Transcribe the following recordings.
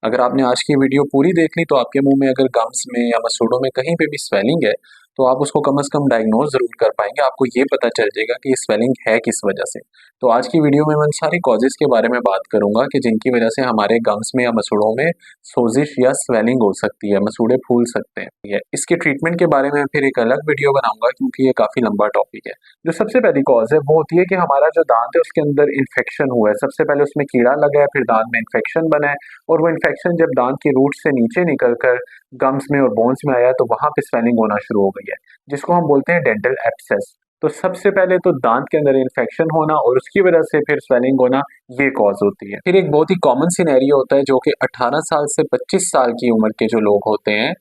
अगर आपने आज की वीडियो पूरी देख ली तो आपके मुंह में अगर गम्स में या मसूड़ों में कहीं पे भी स्वेलिंग है तो आप उसको कम से कम डायग्नोज जरूर कर पाएंगे। आपको ये पता चल जाएगा कि ये स्वेलिंग है किस वजह से। तो आज की वीडियो में मैं उन सारी कॉजेज के बारे में बात करूंगा कि जिनकी वजह से हमारे गम्स में या मसूड़ों में सोजिश या स्वेलिंग हो सकती है, मसूड़े फूल सकते हैं। इसके ट्रीटमेंट के बारे में फिर एक अलग वीडियो बनाऊंगा क्योंकि ये काफी लंबा टॉपिक है। जो सबसे पहली कॉज है वो होती है कि हमारा जो दांत है उसके अंदर इन्फेक्शन हुआ है। सबसे पहले उसमें कीड़ा लगा है, फिर दांत में इन्फेक्शन बना है और वो इन्फेक्शन जब दांत की रूट से नीचे निकलकर गम्स में और बोन्स में आया तो वहां पे स्वेलिंग होना शुरू हो गई है, जिसको हम बोलते हैं डेंटल एब्सेस। तो सबसे पहले तो दांत के अंदर इन्फेक्शन होना और उसकी वजह से फिर स्वेलिंग होना, ये कॉज होती है। फिर एक बहुत ही कॉमन सिनेरियो होता है जो कि 18 साल से 25 साल की उम्र के जो लोग होते हैं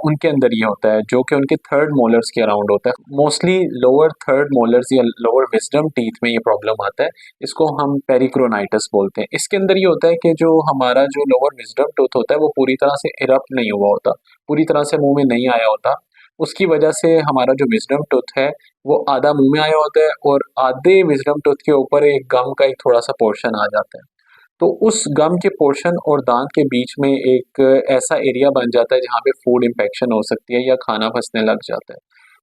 उनके अंदर ये होता है, जो कि उनके थर्ड मोलर्स के अराउंड होता है। मोस्टली लोअर थर्ड मोलर्स या लोअर विजडम टीथ में ये प्रॉब्लम आता है। इसको हम पेरिक्रोनाइटिस बोलते हैं। इसके अंदर ये होता है कि जो हमारा जो लोअर विजडम टूथ होता है वो पूरी तरह से इरप्ट नहीं हुआ होता, पूरी तरह से मुंह में नहीं आया होता। उसकी वजह से हमारा जो विजडम टूथ है वो आधा मुंह में आया होता है और आधे विजडम टूथ के ऊपर एक गम का एक थोड़ा सा पोर्शन आ जाता है। तो उस गम के पोर्शन और दांत के बीच में एक ऐसा एरिया बन जाता है जहाँ पे फूड इन्फेक्शन हो सकती है या खाना फंसने लग जाता है।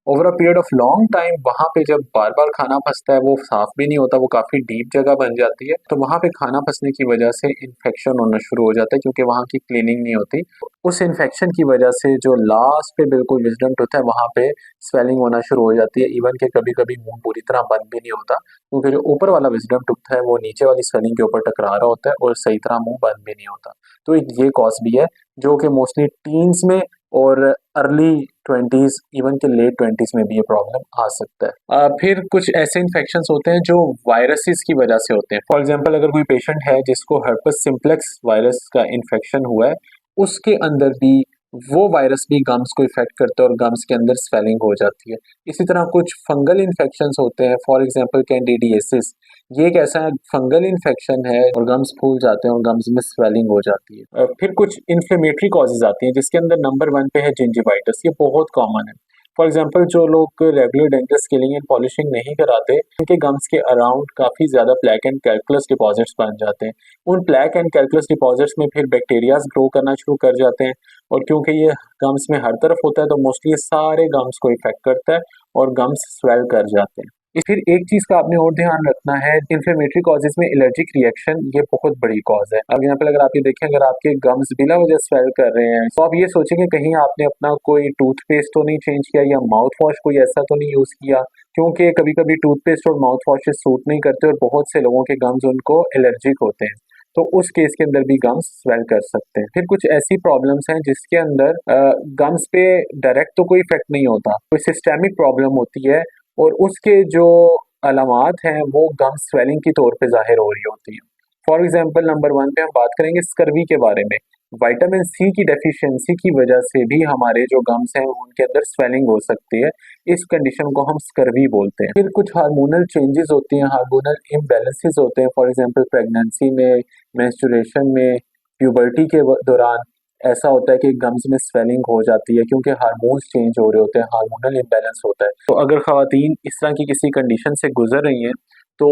Over a period of long time वहाँ पे जब बार बार खाना फंसता है वो साफ भी नहीं होता, वो काफी डीप जगह बन जाती है। तो वहाँ पे खाना फंसने की वजह से इन्फेक्शन होना शुरू हो जाता है क्योंकि वहाँ की क्लीनिंग नहीं होती। उस इन्फेक्शन की वजह से जो लास्ट पे बिल्कुल विजडम टूथ है वहाँ पे स्वेलिंग होना शुरू हो जाती है। इवन के कभी कभी मुंह पूरी तरह बंद भी नहीं होता क्योंकि जो ऊपर वाला विजडम टूथ है वो नीचे वाली स्वेलिंग के ऊपर टकरा रहा होता है और सही तरह मुंह बंद भी नहीं होता। तो एक ये कॉज भी है जो कि मोस्टली टीन्स में और अर्ली ट्वेंटीज इवन के लेट ट्वेंटीज में भी ये प्रॉब्लम आ सकता है। फिर कुछ ऐसे इन्फेक्शंस होते हैं जो वायरसेस की वजह से होते हैं। फॉर एग्जांपल अगर कोई पेशेंट है जिसको हर्पस सिम्प्लेक्स वायरस का इन्फेक्शन हुआ है, उसके अंदर भी वो वायरस भी गम्स को इफेक्ट करता है और गम्स के अंदर स्वेलिंग हो जाती है। इसी तरह कुछ फंगल इन्फेक्शंस होते हैं, फॉर एग्जांपल कैंडिडियासिस। ये एक ऐसा फंगल इन्फेक्शन है और गम्स फूल जाते हैं और गम्स में स्वेलिंग हो जाती है। फिर कुछ इन्फ्लेमेटरी कॉजेज आती हैं जिसके अंदर नंबर 1 पे है जिंजिवाइटिस। ये बहुत कॉमन है। फॉर एग्जाम्पल जो लोग regular dental scaling and polishing नहीं कराते उनके गम्स के अराउंड काफी ज्यादा प्लैक एंड कैल्कुलस डिपॉजिट्स बन जाते हैं। उन प्लैक एंड कैल्कुलस डिपॉजिट्स में फिर बैक्टीरियाज ग्रो करना शुरू कर जाते हैं और क्योंकि ये गम्स में हर तरफ होता है तो मोस्टली ये सारे गम्स को इफेक्ट करता है और गम्स स्वेल कर जाते हैं। फिर एक चीज का आपने और ध्यान रखना है, इन्फ्लेमेटरी कॉजेज में एलर्जिक रिएक्शन ये बहुत बड़ी कॉज है। फॉर एग्जाम्पल अगर आप ये देखें, अगर आपके गम्स बिना वजह स्वेल कर रहे हैं तो आप ये सोचेंगे कहीं आपने अपना कोई टूथपेस्ट तो नहीं चेंज किया या माउथ वॉश कोई ऐसा तो नहीं यूज किया, क्योंकि कभी कभी टूथपेस्ट और माउथ वॉशेस सूट नहीं करते और बहुत से लोगों के गम्स उनको एलर्जिक होते हैं। तो उस केस के अंदर भी गम्स स्वेल कर सकते हैं। फिर कुछ ऐसी प्रॉब्लम्स हैं जिसके अंदर गम्स पे डायरेक्ट तो कोई इफेक्ट नहीं होता, कोई सिस्टेमिक प्रॉब्लम होती है और उसके जो अलामात हैं वो गम स्वेलिंग की तौर पे जाहिर हो रही होती हैं। फॉर एग्जांपल नंबर 1 पे हम बात करेंगे स्कर्वी के बारे में। विटामिन सी की डेफिशिएंसी की वजह से भी हमारे जो गम्स हैं उनके अंदर स्वेलिंग हो सकती है। इस कंडीशन को हम स्कर्वी बोलते हैं। फिर कुछ हार्मोनल चेंजेस होती हैं, हार्मोनल इम्बैलेंसेस होते हैं। फॉर एग्जांपल प्रेगनेंसी में, मेंस्ट्रुएशन में, प्यूबर्टी के दौरान ऐसा होता है कि गम्स में स्वेलिंग हो जाती है क्योंकि हार्मोन्स चेंज हो रहे होते हैं, हार्मोनल इम्बैलेंस होता है। तो अगर खवातीन इस तरह की किसी कंडीशन से गुजर रही हैं तो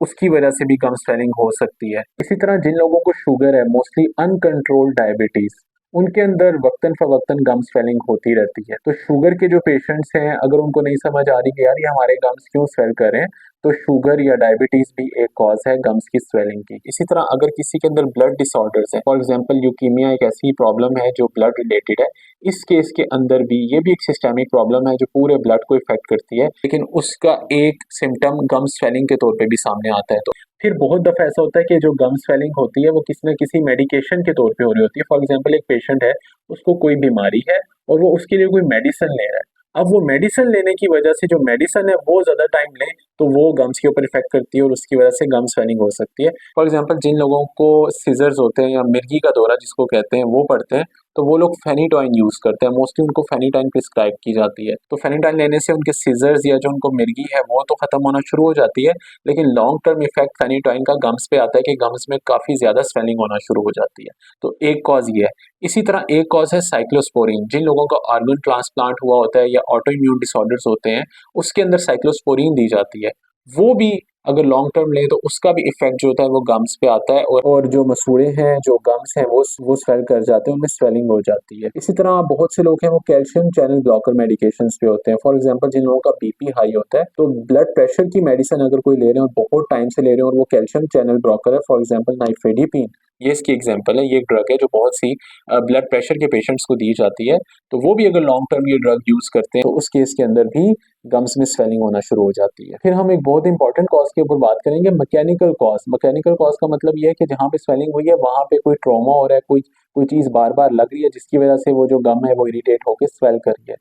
उसकी वजह से भी गम स्वेलिंग हो सकती है। इसी तरह जिन लोगों को शुगर है, मोस्टली अनकंट्रोल्ड डायबिटीज, उनके अंदर वक्तन फवक्तन गम स्वेलिंग होती रहती है। तो शुगर के जो पेशेंट्स हैं अगर उनको नहीं समझ आ रही कि यार ये हमारे गम्स क्यों स्वेल कर रहे हैं, तो शुगर या डायबिटीज भी एक कॉज है गम्स की स्वेलिंग की। इसी तरह अगर किसी के अंदर ब्लड डिसऑर्डर्स है, फॉर एग्जांपल ल्यूकीमिया एक ऐसी प्रॉब्लम है जो ब्लड रिलेटेड है, इस केस के अंदर भी ये भी एक सिस्टेमिक प्रॉब्लम है जो पूरे ब्लड को इफेक्ट करती है, लेकिन उसका एक सिम्टम गम स्वेलिंग के तौर पे भी सामने आता है। तो फिर बहुत दफा ऐसा होता है कि जो गम स्वेलिंग होती है वो किसी न किसी मेडिकेशन के तौर पे हो रही होती है। फॉर एग्जांपल एक पेशेंट है, उसको कोई बीमारी है और वो उसके लिए कोई मेडिसिन ले रहा है। अब वो मेडिसिन लेने की वजह से जो मेडिसिन है वो ज्यादा टाइम ले तो वो गम्स के ऊपर इफेक्ट करती है और उसकी वजह से गम स्वेलिंग हो सकती है। फॉर एग्जांपल जिन लोगों को सीजर्स होते हैं या मिर्गी का दौरा जिसको कहते हैं वो पड़ते हैं, तो वो लोग फेनिटॉइन यूज करते हैं। मोस्टली उनको फेनिटॉइन प्रिस्क्राइब की जाती है। तो फेनिटॉइन लेने से उनके सीजर्स या जो उनको मिर्गी है वो तो खत्म होना शुरू हो जाती है, लेकिन लॉन्ग टर्म इफेक्ट फेनिटॉइन का गम्स पे आता है कि गम्स में काफी ज्यादा स्वेलिंग होना शुरू हो जाती है। तो एक कॉज ये है। इसी तरह एक कॉज है साइक्लोस्पोरिन। जिन लोगों का ऑर्गन ट्रांसप्लांट हुआ होता है या ऑटो इम्यून डिसऑर्डर्स होते हैं उसके अंदर साइक्लोस्पोरिन दी जाती है। वो भी अगर लॉन्ग टर्म लें तो उसका भी इफेक्ट जो होता है वो गम्स पे आता है, और जो मसूड़े हैं, जो गम्स हैं, वो स्वेल कर जाते हैं, उनमें स्वेलिंग हो जाती है। इसी तरह बहुत से लोग हैं वो कैल्शियम चैनल ब्लॉकर मेडिकेशंस पे होते हैं। फॉर एग्जांपल जिन लोगों का बीपी हाई होता है, तो ब्लड प्रेशर की मेडिसिन अगर कोई ले रहे हैं और बहुत टाइम से ले रहे हैं और वो कैल्शियम चैनल ब्लॉकर है, फॉर एग्जाम्पल नाइफेडिपिन, ये इसकी एग्जाम्पल है। ये एक ड्रग है जो बहुत सी ब्लड प्रेशर के पेशेंट्स को दी जाती है। तो वो भी अगर लॉन्ग टर्म ये ड्रग यूज करते हैं तो उस केस के अंदर भी गम्स में स्वेलिंग होना शुरू हो जाती है। फिर हम एक बहुत इंपॉर्टेंट कॉज के ऊपर बात करेंगे, मैकेनिकल कॉज। मैकेनिकल कॉज का मतलब ये है कि जहाँ पे स्वेलिंग हुई है वहां पे कोई ट्रॉमा हो रहा है, कोई चीज बार बार लग रही है जिसकी वजह से वो जो गम है वो इरिटेट होकर स्वेल कर रही है।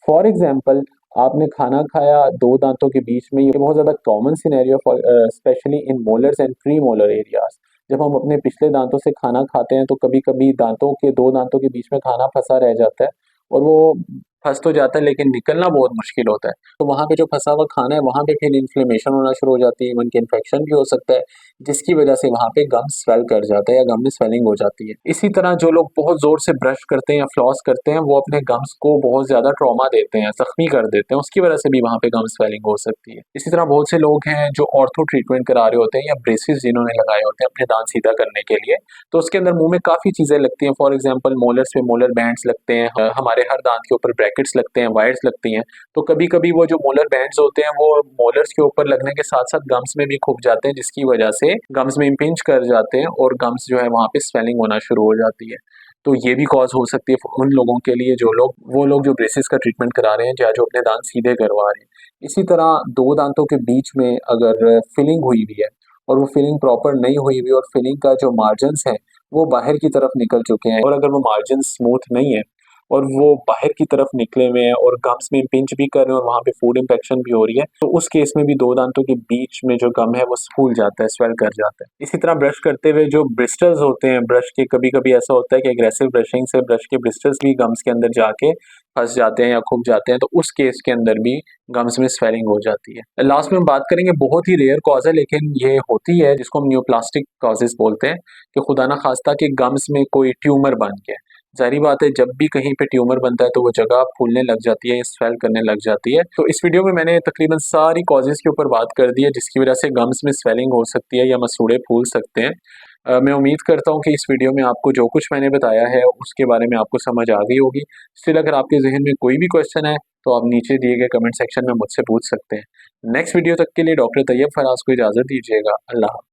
फॉर एग्जाम्पल, आपने खाना खाया दो दांतों के बीच में, ये बहुत ज्यादा common scenario specially in molars and pre molar areas. जब हम अपने पिछले दांतों से खाना खाते हैं तो कभी कभी दो दांतों के बीच में खाना फंसा रह जाता है, और वो फंस तो जाता है लेकिन निकलना बहुत मुश्किल होता है। तो वहां पे जो फंसा हुआ खाना है वहां पे फिर इन्फ्लेमेशन होना शुरू हो जाती है, इवन कि इन्फेक्शन भी हो सकता है, जिसकी वजह से वहां पे गम स्वेल कर जाता है या गम में स्वेलिंग हो जाती है। इसी तरह जो लोग बहुत जोर से ब्रश करते हैं या फ्लॉस करते हैं वो अपने गम्स को बहुत ज्यादा ट्रॉमा देते हैं, जख्मी कर देते हैं, उसकी वजह से भी वहां पे गम स्वेलिंग हो सकती है। इसी तरह बहुत से लोग हैं जो ऑर्थो ट्रीटमेंट करा रहे होते हैं या ब्रेसेस जिन्होंने लगाए होते हैं अपने दांत सीधा करने के लिए, तो उसके अंदर मुंह में काफी चीजें लगती हैं। फॉर एग्जाम्पल मोलर्स पे मोलर बैंड्स लगते हैं, हमारे हर दांत के ऊपर ब्रैकेट्स लगते हैं, वायर्स लगती हैं। तो कभी कभी वो जो मोलर बैंड्स होते हैं वो मोलर्स के ऊपर लगने के साथ साथ गम्स में भी खुप जाते हैं, जिसकी वजह से गम्स में इम्पिंच कर जाते हैं और गम्स जो है वहां पे स्वेलिंग होना शुरू हो जाती है। तो ये भी कॉज हो सकती है उन लोगों के लिए वो लोग जो ब्रेसेस का ट्रीटमेंट करा रहे हैं या जो अपने दांत सीधे करवा रहे हैं। इसी तरह दो दांतों के बीच में अगर फिलिंग हुई हुई है और वो फिलिंग प्रॉपर नहीं हुई हुई और फिलिंग का जो मार्जिन्स है वो बाहर की तरफ निकल चुके हैं, और अगर वो मार्जिन स्मूथ नहीं है और वो बाहर की तरफ निकले हुए हैं और गम्स में पिंच भी कर रहे हैं और वहां पे फूड इंफेक्शन भी हो रही है, तो उस केस में भी दो दांतों के बीच में जो गम है वो फूल जाता है, स्वेल कर जाता है। इसी तरह ब्रश करते हुए जो ब्रिस्टल्स होते हैं ब्रश के, कभी कभी ऐसा होता है कि एग्रेसिव ब्रशिंग से ब्रश के ब्रिस्टल्स भी गम्स के अंदर जाके फंस जाते हैं या खुब जाते हैं, तो उस केस के अंदर भी गम्स में स्वेलिंग हो जाती है। लास्ट में हम बात करेंगे, बहुत ही रेयर कॉज है लेकिन ये होती है, जिसको हम न्यूप्लास्टिक कॉजेस बोलते हैं, कि खुदा ना खास्ता कि गम्स में कोई ट्यूमर बन गया। जाहिर बात है जब भी कहीं पे ट्यूमर बनता है तो वो जगह फूलने लग जाती है, स्वेल करने लग जाती है। तो इस वीडियो में मैंने तकरीबन सारी कॉजेज के ऊपर बात कर दी है जिसकी वजह से गम्स में स्वेलिंग हो सकती है या मसूड़े फूल सकते हैं। मैं उम्मीद करता हूँ कि इस वीडियो में आपको जो कुछ मैंने बताया है उसके बारे में आपको समझ आ गई होगी। स्टिल अगर आपके जहन में कोई भी क्वेश्चन है तो आप नीचे दिए गए कमेंट सेक्शन में मुझसे पूछ सकते हैं। नेक्स्ट वीडियो तक के लिए डॉक्टर तैयब फराज को इजाज़त दीजिएगा। अल्लाह।